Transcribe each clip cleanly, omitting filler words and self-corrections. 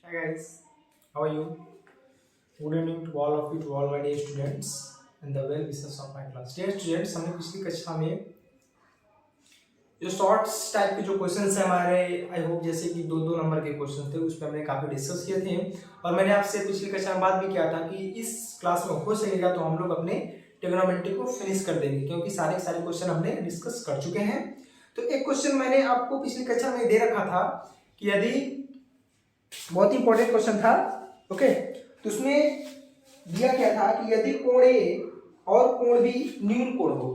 Hi guys, how are you? Good evening to all of you, to all my dear students and the well wishers of my class. Dear students, हमने पिछली कक्षा में जो shorts type के जो questions हैं हमारे I hope जैसे कि दो दो नंबर के क्वेश्चन थे उस पर हमने काफी डिस्कस किए थे और मैंने आपसे पिछली कक्षा में बात भी किया था कि इस क्लास में हो सकेगा तो हम लोग अपने ट्रिग्नोमेट्री को फिनिश कर देंगे क्योंकि सारे सारे क्वेश्चन हमने डिस्कस कर चुके हैं। तो एक क्वेश्चन मैंने आपको पिछली कक्षा में दे रखा था कि यदि बहुत ही इंपॉर्टेंट क्वेश्चन था। ओके, तो उसमें दिया क्या था कि यदि कोण ए और कोण बी न्यून कोण हो,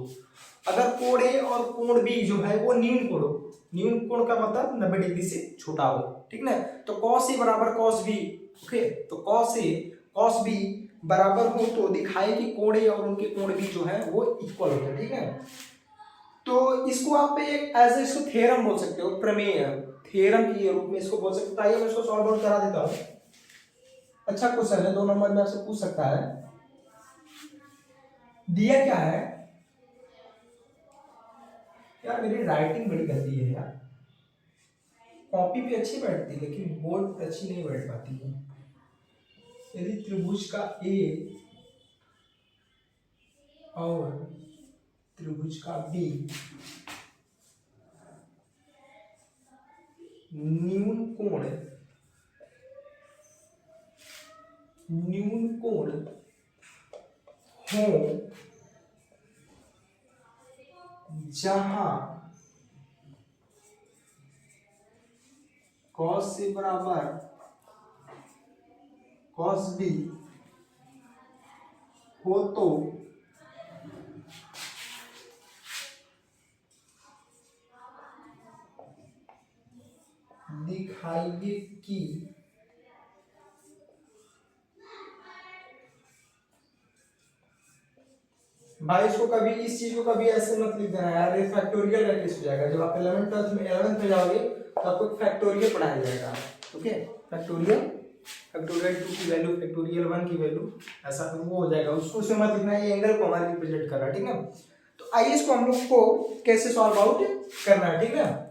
अगर कोण ए और कोण बी जो है वो न्यून कोण हो, न्यून कोण का मतलब 90 डिग्री से छोटा हो, ठीक ना। तो cos ए बराबर cos बी, ओके, तो cos ए cos बी बराबर हो तो दिखाए कि कोण ए और उनके कोण बी जो है वो इक्वल होता है, ठीक है। तो इसको आप एक एज इसको थ्योरम बोल सकते हो, प्रमेय थ्योरम के रूप में इसको बोल सकते हो। आइए मैं इसको सॉल्व आउट करा देता हूँ। अच्छा क्वेश्चन है, 2 नंबर में आपसे पूछ सकता है। दिया क्या है यार, मेरी राइटिंग बड़ी गंदी है यार, कॉपी पे अच्छी बैठती है लेकिन बोर्ड पे अच्छी नहीं बैठ पाती है। यदि त्रिभुज का ए और त्रिभुज का बी न्यून कोण हो जहां cos ए बराबर cos बी हो तो दिखाइए कि भाई इसको कभी इस चीज को कभी ऐसे मत लिख देना यार, ये फैक्टोरियल का केस हो जाएगा। जब आप 11th में जाओगे तो आपको फैक्टोरियल पढ़ाया जाएगा। ओके, फैक्टोरियल फैक्टोरियल 2 की वैल्यू, फैक्टोरियल 1 की वैल्यू, ऐसा वो हो जाएगा। उसको उसमें मत लिखना, ये एंगल को हमारे रिप्रेजेंट कर रहा है, ठीक है। तो आइए इसको हम लोग को कैसे सॉल्व आउट करना है, ठीक है।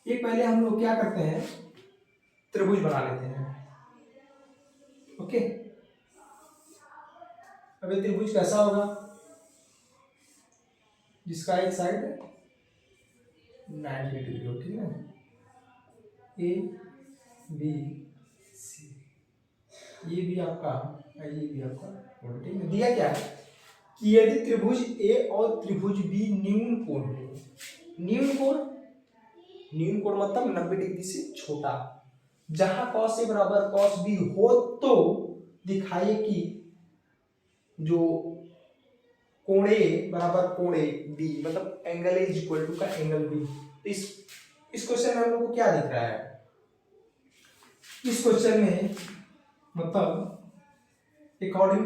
ये पहले हम लोग क्या करते हैं, त्रिभुज बना लेते हैं। ओके, अब ये त्रिभुज कैसा होगा, जिसका एक साइड 90 डिग्री हो, ठीक है। ए बी सी, ये भी आपका ये भी आपका, ठीक है। दिया क्या है कि यदि त्रिभुज ए और त्रिभुज बी न्यून कोण हो, न्यून कोण मतलब 90 डिग्री से छोटा, जहां cos ए बराबर cos बी हो तो दिखाइए कि जो कोण ए बराबर कोण ए बी मतलब angle A is equal to का एंगल बी। इस क्वेश्चन में हम लोग को क्या दिख रहा है, इस क्वेश्चन में मतलब अकॉर्डिंग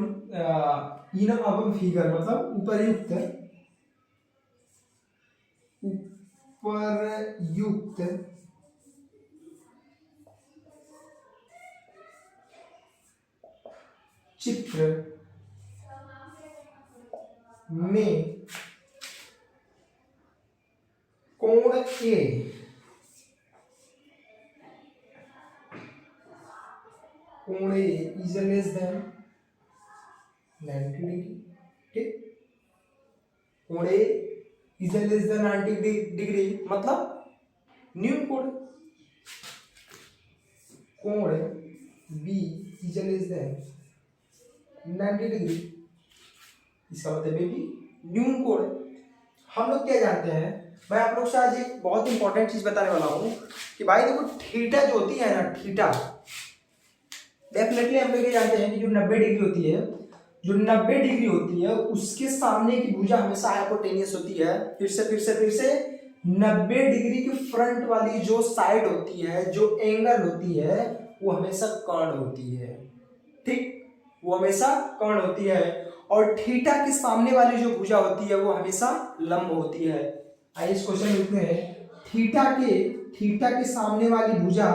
इन अबव फिगर मतलब उपरयुक्त चित्र में कोण A is less than 90 degree, ठीक। कोण A is less than 90 degree मतलब न्यून कोण, कोण B is less than 90 degree, इसका मतलब ये भी न्यून कोण। हम लोग क्या जानते हैं, मैं आप लोग से आज एक बहुत इंपॉर्टेंट चीज बताने वाला हूं कि भाई देखो थीटा जो होती है ना, थीटा डेफिनेटली हम लोग ये जानते हैं कि जो 90 डिग्री होती है, जो 90 डिग्री होती है उसके सामने की भुजा हमेशा हाइपोटेनियस होती है। फिर से 90 डिग्री के फ्रंट वाली जो साइड होती है, जो एंगल होती है वो हमेशा कर्ण होती है, ठीक, वो हमेशा कर्ण होती है। और थीटा के सामने वाली जो भुजा होती है वो हमेशा लंब होती है। आइए इस क्वेश्चन लिखते हैं, थीटा के सामने वाली भुजा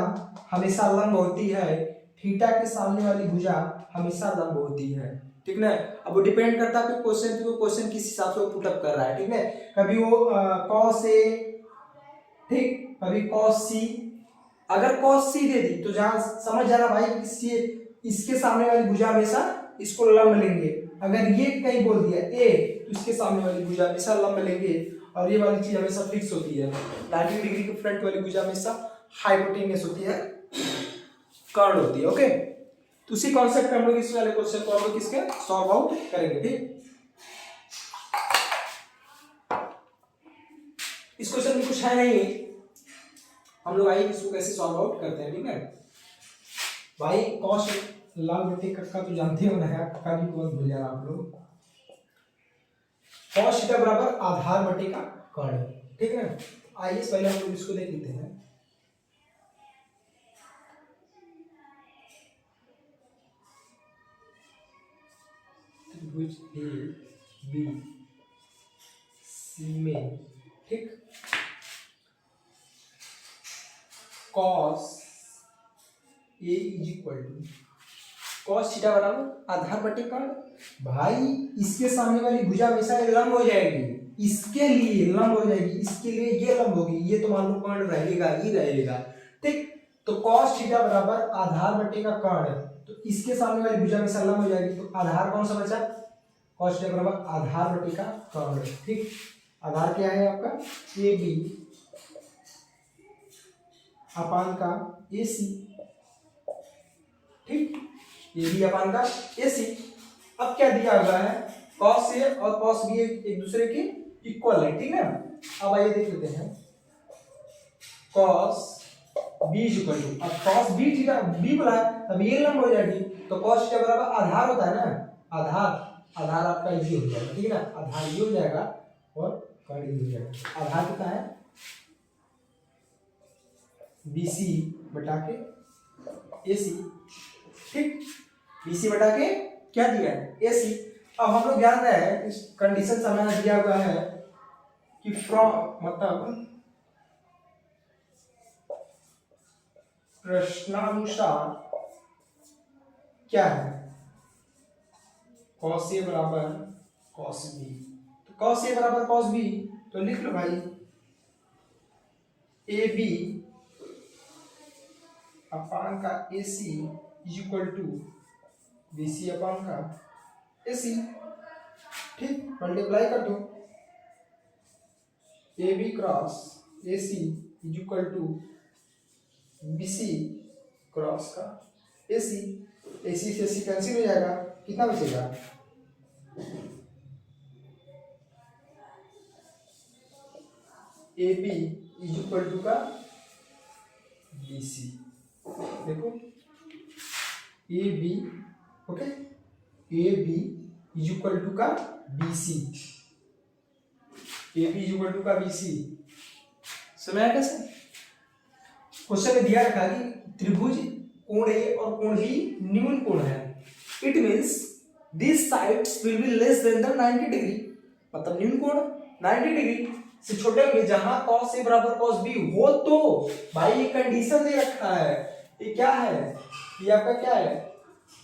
हमेशा लंब होती है, थीटा के सामने वाली भुजा हमेशा लंब होती है, ठीक ना। अब वो डिपेंड करता है क्वेश्चन किस हिसाब से वो पुट अप कर रहा है, ठीक है। कभी वो cos ए, ठीक, कभी cos सी, अगर cos c दे दी तो जहां समझ जाना भाई, इसके सामने वाली भुजा हमेशा इसको लंब लेंगे। अगर ये कहीं बोल दिया a तो इसके सामने वाली भुजा हमेशा लंब लेंगे, और ये वाली चीज हमेशा फिक्स होती है। 90 डिग्री के फ्रंट वाली भुजा हमेशा हाइपोटेन्यूस होती है, कर्व होती है। ओके, तो उसी कॉन्सेप्ट पे हम लोग इस वाले क्वेश्चन को हम लोग किसके सॉल्व आउट करेंगे। ठीक, इस क्वेश्चन में कुछ है नहीं, हम लोग आइए इसको कैसे सॉल्व आउट करते हैं। ठीक है भाई, कॉस लाल बटे कक्का तो जानते हो ना यार, कक्का की को मत भूल जाना आप लोग। कॉस थीटा बराबर आधार बटे का कर्ण। ठीक है ना, आइए पहले हम लोग इसको देख लेते हैं। त्रिभुज ए बी सी में, ठीक, cos A is equal to cos theta बराबर आधार बटे कर्ण। भाई इसके सामने वाली भुजा हमेशा लंब हो जाएगी, इसके लिए लंब हो जाएगी, इसके लिए ये लंब होगी, ये तो मान लो कर्ण रहेगा ही रहेगा। ठीक, तो cos थीटा बराबर आधार बटे का कर्ण, तो इसके सामने वाली भुजा हमेशा लंब हो जाएगी, तो आधार कौन सा बचा, cos थीटा बराबर आधार बटे का कर्ण। ठीक, आधार क्या है आपका ए बी अपान का ए सी। ठीक, ए बी अपान का ए सी। अब क्या दिया हुआ है, cos ए और cos बी एक दूसरे के इक्वल है। ठीक है, अब आइए देख लेते हैं। cos b is equal to, अब cos b थीटा b बोला है, अब ये लंब हो जाएगी, तो cos थीटा बराबर आधार होता है ना, आधार आपका ये हो जाएगा। ठीक है ना, आधार ये हो जाएगा और कर्ण ये हो जाएगा। आधार कितना है BC बटा के AC। ठीक, BC बटा के क्या दिया है AC। अब हम लोग जान रहे हैं इस कंडीशन से हमें दिया हुआ है कि फ्रॉम मतलब प्रश्नानुसार क्या है, cos A बराबर cos B। तो cos A बराबर cos B, तो लिख लो भाई AB अपान का AC is equal to BC upon का AC। ठीक, मल्टीप्लाई कर दो, AB cross AC is equal to BC cross का AC। AC से AC कैंसिल हो जाएगा, कितना बचेगा, AB इज इक्वल टू का BC। देखो AB, okay, AB is equal to का BC, AB is equal to का BC। समझ कैसे, क्वेश्चन में दिया रखा कि त्रिभुज कोण A और कोण B न्यून कोण है, it means this sides will be less than the 90 degree, मतलब न्यून कोण 90 डिग्री से छोटे होंगे, जहां cos A बराबर cos B हो। तो भाई ये कंडीशन दे रखा है, ये क्या है, ये आपका क्या है,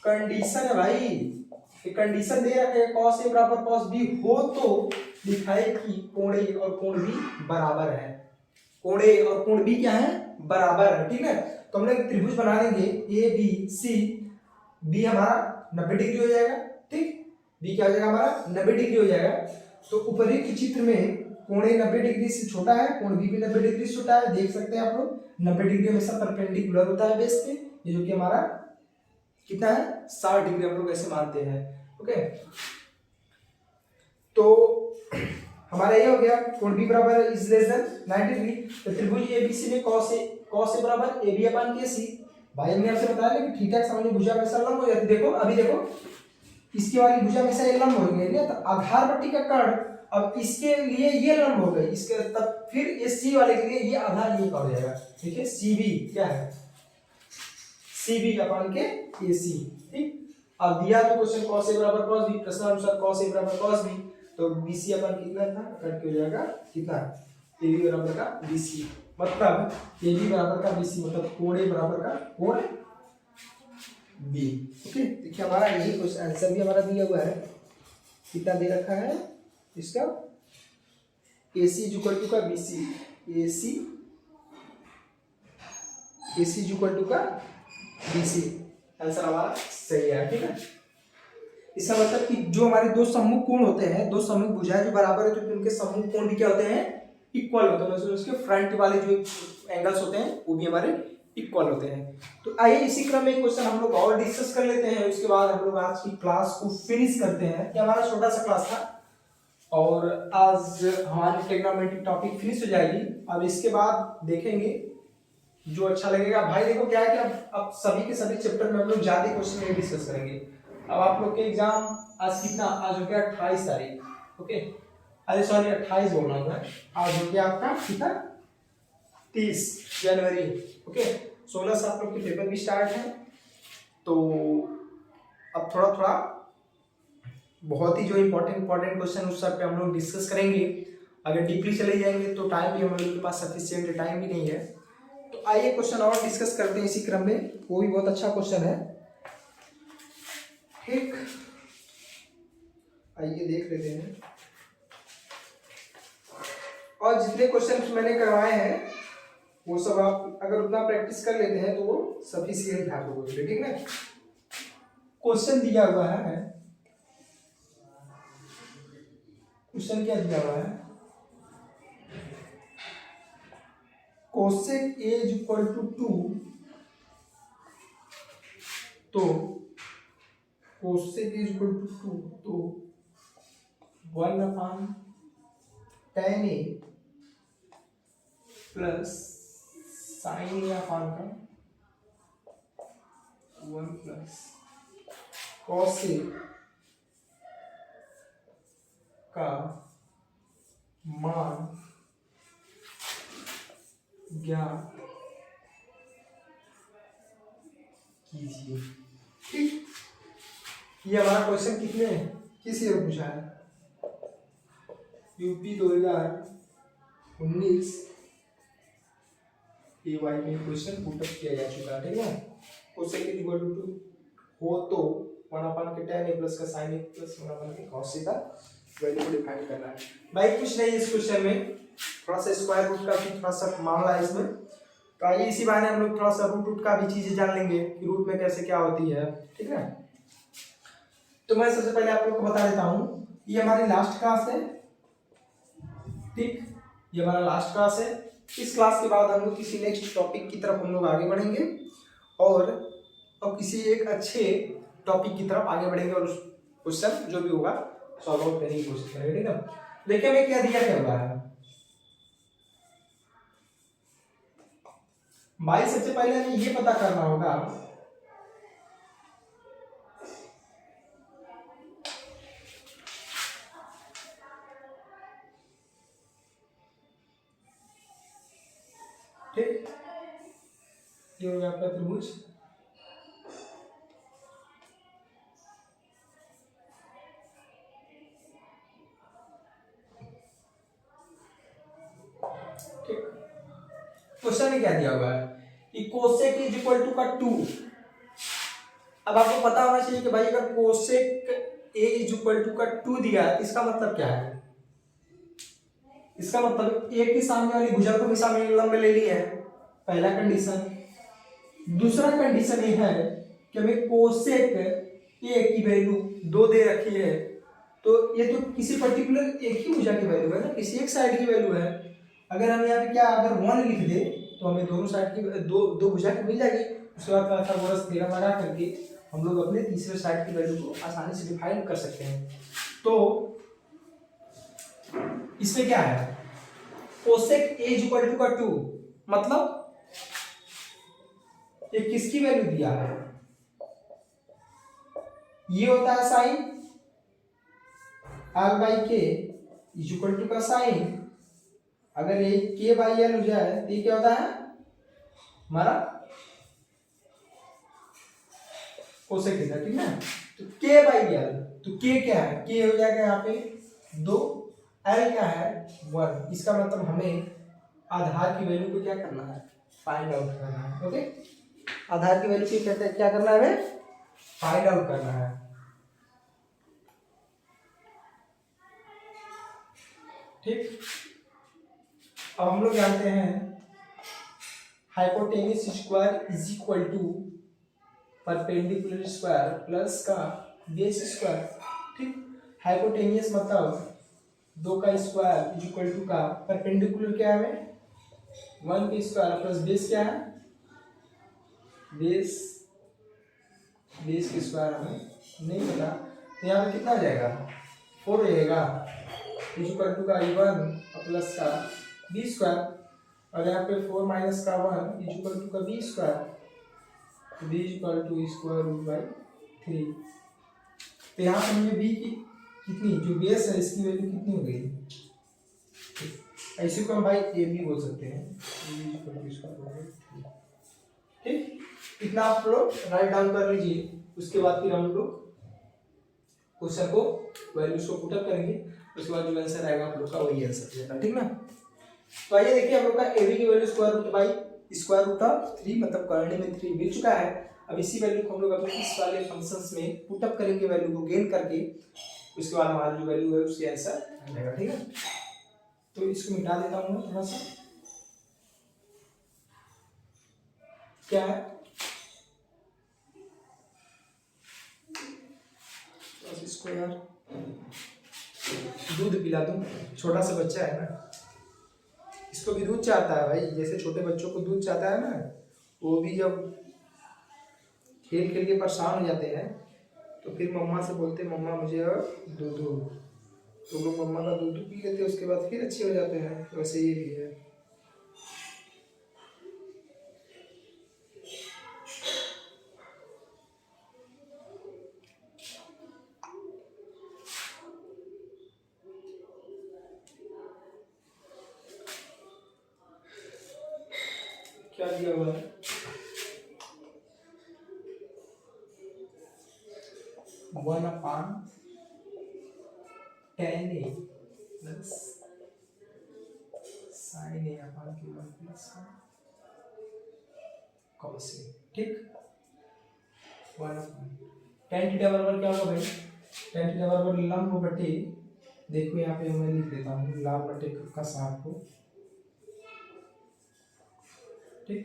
कंडीशन है भाई, ये कंडीशन दे रखा है cos A बराबर cos B हो तो दिखाए कि कोण A और कोण B बराबर है, कोण A और कोण B क्या है, बराबर है। ठीक है, तो हम लोग त्रिभुज बना देंगे ए बी सी, बी हमारा 90 डिग्री हो जाएगा। ठीक, बी क्या हो जाएगा हमारा 90 डिग्री हो जाएगा। तो ऊपरी चित्र में कोण A 90 डिग्री से छोटा है, कोण B भी 90 डिग्री से छोटा है, देख सकते हैं आप लोग। 90 डिग्री हमेशा परपेंडिकुलर होता है बेस पे, ये जो कि हमारा कितना है 60 डिग्री हम लोग ऐसे मानते हैं। ओके, तो हमारा ये हो गया कोण B बराबर इज लेस देन 90 डिग्री। तो त्रिभुज ABC में cos A बराबर AB अपान के C। भाई हमने आपसे बताया ना कि थीटा के सामने भुजा हमेशा लंब हो जाती है। देखो अभी देखो, इसकी वाली भुजा हमेशा ये लंब हो गई है, तो आधार बट्टी का कर्ण, अब इसके लिए ये लंब हो गई, इसके तब फिर ये C वाले के लिए ये आधार ये का हो जाएगा। ठीक है, CB क्या है, CB अपान के AC। ठीक, अब दिया है क्वेश्चन cos A बराबर cos B, प्रश्नानुसार cos A बराबर cos B, तो BC अपन कितना था, कट हो जाएगा कितना, AB बराबर का BC, मतलब AB बराबर का BC, मतलब कोण A बराबर का कोण B। ओके, देखिए हमारा यही क्वेश्चन आंसर भी हमारा दिया हुआ है, कितना दे रखा है इसका, AC इज इक्वल टू का BC, AC AC is equal to का BC। आंसर हमारा सही है, ठीक है। इसका मतलब कि जो हमारे दो सम्मुख कोण होते हैं, दो सम्मुख भुजाएं जो बराबर है, तो उनके सम्मुख कोण भी क्या होते हैं, इक्वल होते हैं। मतलब उसके फ्रंट वाले जो एंगल्स होते हैं वो भी हमारे इक्वल होते हैं। तो आइए इसी क्रम में क्वेश्चन हम लोग और डिस्कस कर लेते हैं, उसके बाद हम लोग आज की क्लास को फिनिश करते हैं। ये हमारा छोटा सा क्लास था और आज हमारी ट्रिग्नोमेट्री टॉपिक फिनिश हो जाएगी। अब इसके बाद देखेंगे जो अच्छा लगेगा। भाई देखो क्या है कि अब सभी के सभी चैप्टर में हम लोग ज्यादा क्वेश्चन नहीं डिस्कस करेंगे। अब आप लोग के एग्जाम आज कितना, आज हो गया 28 तारीख, ओके, अरे सॉरी 28 बोल रहा हूँ मैं, आज हो गया आपका कितना 30 जनवरी, ओके। 16 से आप लोग के पेपर भी स्टार्ट है। तो अब थोड़ा थोड़ा बहुत ही जो इम्पोर्टेंट क्वेश्चन उस सब पे हम लोग डिस्कस करेंगे। अगर डीपली चले जाएंगे तो टाइम भी हम लोग के पास सफिशिएंट टाइम भी नहीं है। तो आइए क्वेश्चन और डिस्कस करते हैं इसी क्रम में, वो भी बहुत अच्छा क्वेश्चन है, ठीक। आइए देख लेते हैं। और जितने क्वेश्चन मैंने करवाए हैं वो सब आप अगर उतना प्रैक्टिस कर लेते हैं तो वो सफिशिएंट है आपको, ठीक है। क्वेश्चन दिया हुआ है, क्वेश्चन क्या दिया हुआ है, cosec A is equal to 2, तो कोसेक इज इक्वल टू 2, तो 1/tan A प्लस साइन ए अपान का 1 प्लस कॉस ए का मान ज्ञात कीजिए, ठीक। ये हमारा क्वेश्चन कितने किस ईयर पूछा है, यूपी 2019 AY में क्वेश्चन पुटअप किया जा चुका है, ठीक है। कोसेक इज इक्वल टू 2 हो तो 1/tan A प्लस का sin A plus 1/tan cos A का वैल्यू को डिफाइन करना है। भाई कुछ नहीं इस क्वेश्चन में, थोड़ा सा स्क्वायर रूट का भी थोड़ा सा मामला है इसमें। तो आइए इसी बहाने हम लोग थोड़ा सा रूट का भी चीजें जान लेंगे कि रूट में कैसे क्या होती है, ठीक है। तो मैं सबसे पहले आप लोग को बता देता हूँ, ये हमारी लास्ट क्लास है, ठीक। ये हमारा लास्ट क्लास है। इस क्लास के बाद हम लोग किसी नेक्स्ट टॉपिक की तरफ हम लोग आगे बढ़ेंगे और किसी एक अच्छे टॉपिक की तरफ आगे बढ़ेंगे और उस क्वेश्चन जो भी होगा सॉल्व आउट करने की कोशिश करेंगे, ठीक है। देखिए हमें क्या दिया हुआ है भाई, सबसे पहले हमें ये पता करना होगा ठीक, ये हो गया आपका त्रिभुज, ठीक। क्वेश्चन में क्या दिया हुआ है कि कोसेक इज इक्वल टू का 2। अब आपको पता होना चाहिए कि भाई अगर cosec A is equal to का 2 दिया है इसका मतलब क्या है, इसका मतलब ए की सामने वाली भुजा को भी सामने लंब ले ली है, पहला कंडीशन। दूसरा कंडीशन ये है कि हमें कोसेक ए की वैल्यू 2 दे रखी है, तो ये तो किसी पर्टिकुलर एक ही भुजा की वैल्यू है ना, किसी एक साइड की वैल्यू है। अगर हम यहाँ पे क्या अगर 1 लिख दे तो हमें दोनों साइड की दो भुजा की मिल जाएगी। उसके बाद पाइथागोरस थ्योरम लगा करके हम लोग अपने तीसरे साइड की वैल्यू को आसानी से डिफाइन कर सकते हैं। तो इसमें क्या है, cosec A is equal to का 2 मतलब ये किसकी वैल्यू दिया है, ये होता है साइन r बाई के इज इक्वल टू का साइन, अगर ये k बाई एल हो जाए तो ये क्या होता है हमारा कोसेक थीटा, ठीक है। तो k बाई एल, तो k क्या है, k हो जाएगा यहाँ पे 2, l क्या है 1। इसका मतलब हमें आधार की वैल्यू को क्या करना है, फाइंड आउट करना है, ओके। आधार की वैल्यू की कहते हैं क्या करना है, हमें फाइंड आउट करना है, ठीक। अब हम लोग जानते हैं hypotenuse square is equal to perpendicular square plus का बेस स्क्वायर। ठीक, हाइपोटेन्यूज मतलब दो का स्क्वायर इज इक्वल टू का परपेंडिकुलर क्या है, वन का स्क्वायर प्लस बेस क्या है, बेस बेस के स्क्वायर हमें नहीं पता, तो यहाँ पे कितना आ जाएगा, 4 रहेगा इज इक्वल टू का वन प्लस का बी स्क्वायर, और यहाँ पे 4 माइनस का 1 इज इक्वल टू का B square, B is equal to square root by 3। तो यहाँ पे हमें बी की कितनी जो बेस है इसकी वैल्यू कितनी हो गई, ऐसे को हम भाई ए बी बोल सकते हैं, ठीक। इतना आप लोग राइट डाउन कर लीजिए, उसके बाद फिर हम लोग क्वेश्चन को वैल्यूज को पुटअप करेंगे, उसके बाद जो आंसर आएगा आप लोग का वही आंसर रहेगा, ठीक ना। तो आइए देखिए हम लोग का ए बी की value square root by square root of 3 मतलब करने में 3 मिल चुका है। अब इसी वैल्यू को हम लोग अपने इस वाले फंक्शंस में पुटअप करेंगे, वैल्यू को गेन करके, उसके बाद हमारा जो वैल्यू है उसके आंसर आ जाएगा, ठीक है। तो इसको मिटा देता हूँ मैं थोड़ा सा, क्या है इसको यार दूध पिला दूं, छोटा सा बच्चा है ना, इसको भी दूध चाहता है भाई, जैसे छोटे बच्चों को दूध चाहता है ना, वो भी जब खेल खेल के परेशान हो जाते हैं तो फिर मम्मा से बोलते हैं मम्मा मुझे दूध दो, तो लोग मम्मा का दूध पी लेते हैं, उसके बाद फिर अच्छे हो जाते हैं, वैसे ये भी है। क्या दिया हुआ है, 1/10A प्लस sin A अपान के 1 प्लस cos A, ठीक। 1/tan थीटा बराबर क्या होगा भाई, tan थीटा बराबर लंब बटे, देखो यहाँ पे मैं लिख देता हूँ लंब बटे का 60 को, ठीक।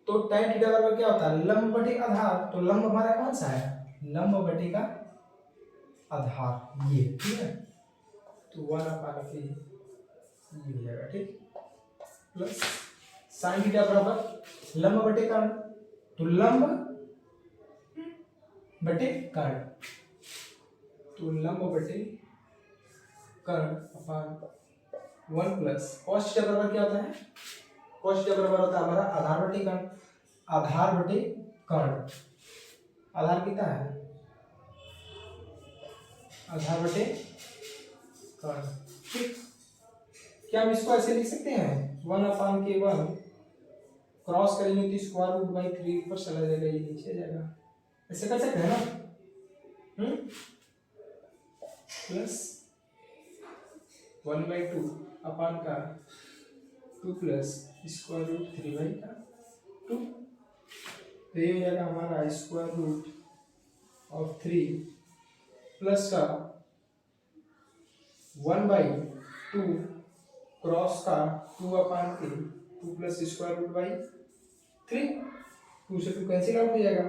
तो tan थीटा बराबर क्या होता है, लंब बटे आधार, तो लंब हमारा कौन सा है, लंब बटे का आधार, ये, ठीक है। तो 1/के ये हो जाएगा, ठीक, प्लस sin थीटा बराबर लंब बटे कर्ण, तो लंब बटे कर्ण, तो लंब बटे कर्ण अपान 1 प्लस cos थीटा बराबर क्या होता है, cos थीटा बराबर होता है हमारा आधार बटे कर्ण, आधार बटे कर्ण, आधार कितना है, आधार बटे कर्ण, ठीक। क्या हम इसको ऐसे लिख सकते हैं 1/1 क्रॉस करेंगे तो स्क्वायर रूट बाई 3 ऊपर चला जाएगा, ये नीचे जाएगा, ऐसे कर सकते हैं ना, प्लस 1/2 अपान का 2 प्लस स्क्वायर रूट 3/2, तो ये हो जाएगा हमारा स्क्वायर रूट ऑफ 3 प्लस का 1/2 क्रॉस का 2/2 प्लस स्क्वायर रूट बाई 3, 2 से 2 कैंसिल आउट हो जाएगा,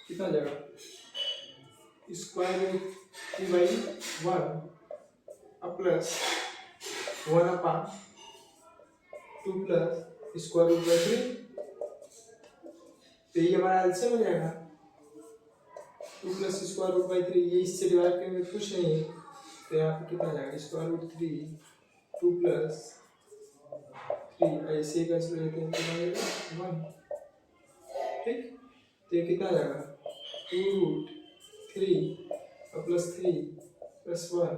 कितना जाएगा, square root 3/1 plus 1/2 plus square root by 3, तो ये हमारा एलसीएम हो जाएगा 2 प्लस स्क्वायर रूट बाई 3, ये इससे डिवाइड करेंगे कुछ नहीं है, तो यहाँ पे कितना जाएगा स्क्वायर रूट 3 2 प्लस 3 ऐसे कैंसिल हो जाते हैं, 1, ठीक। तो ये कितना जाएगा 2√3 प्लस 3 प्लस 1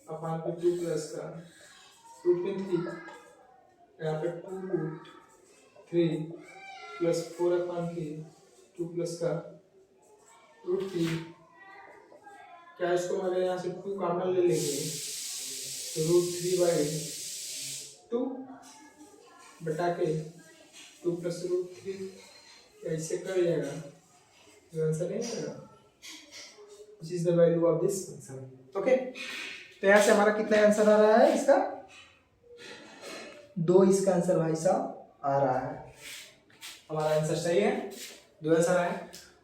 अपान पे 2 प्लस का रूट में 3, यहाँ पे 2√3 प्लस 4/2 प्लस का रूट 3, क्या इसको अगर यहाँ से 2 कॉमन ले लेंगे तो √3/2 बटा के 2 प्लस √3 ऐसे कर जाएगा, आंसर नहीं आएगा, this is the value of this function, okay. तो यहाँ से हमारा कितना आंसर आ रहा है इसका, 2 इसका आंसर भाई साहब आ रहा है। हमारा आंसर सही है, 2 आंसर आए।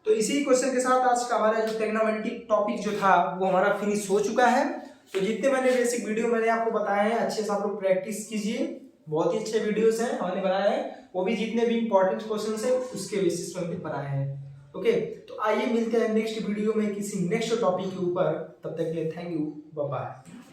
तो इसी क्वेश्चन के साथ आज का हमारा जो ट्रिग्नोमेट्रिक टॉपिक जो था वो हमारा फिनिश हो चुका है। तो जितने मैंने बेसिक वीडियो मैंने आपको बताए हैं अच्छे से आप लोग प्रैक्टिस कीजिए। बहुत ही अच्छे वीडियोस हैं हमने बनाए हैं, वो भी जितने भी इंपॉर्टेंट क्वेश्चन है उसके बेसिस पर हमने बनाए हैं। ओके, तो आइए मिलते हैं नेक्स्ट वीडियो में किसी नेक्स्ट टॉपिक के ऊपर। तब तक के लिए थैंक यू, बाय बाय।